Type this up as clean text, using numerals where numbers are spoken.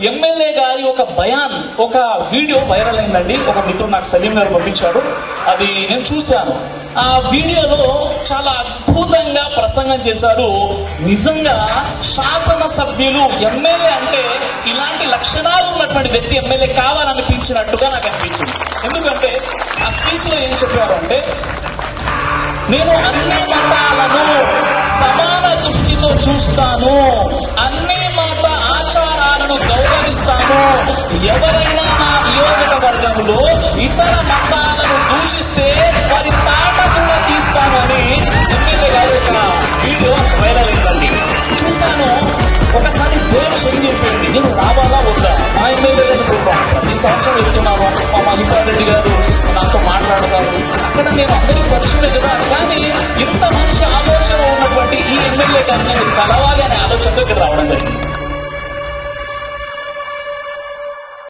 MLA గారి ఒక బయాన్, ఒక వీడియో వైరల్ అయిందండి. ఒక మిత్రుడు నాకు సలీం గారు పంపించాడు, అది నేను చూశాను. ఆ వీడియోలో చాలా అద్భుతంగా ప్రసంగం చేశారు. నిజంగా శాసనసభ్యులు, ఎమ్మెల్యే అంటే ఇలాంటి లక్షణాలు ఉన్నటువంటి వ్యక్తి ఎమ్మెల్యే కావాలనిపించినట్టుగా నాకు అనిపించింది. ఎందుకంటే ఆ స్పీచ్ లో ఏం చెప్పారంటే, నేను అన్ని మతాలను సమాన దృష్టితో చూస్తాను, అన్ని మత ఆచారాలను గౌరవిస్తాను, ఎవరైనా నా నియోజకవర్గంలో ఇతర మతాలను దూషిస్తే వారి తాట కూడా తీస్తాను అని ఎమ్మెల్యే గారు ఒక వీడియో వైరల్ అయిందండి. చూశాను. ఒకసారి పేరు చేంజ్ అయిపోయింది. నేను రావాలా వద్దా? మా ఎమ్మెల్యే అనుకుంటాం, ప్రతి సంవత్సరం వెళ్తున్నాను, మా మహిపాల్ రెడ్డి గారు నాతో మాట్లాడతారు, అక్కడ నేను అందరికీ పరిచయమే కదా. కానీ ఇంత మంచి ఆలోచన ఉన్నటువంటి ఈ ఎమ్మెల్యే గారిని కలవాలి అనే ఆలోచనతో ఇక్కడ రావడం జరిగింది.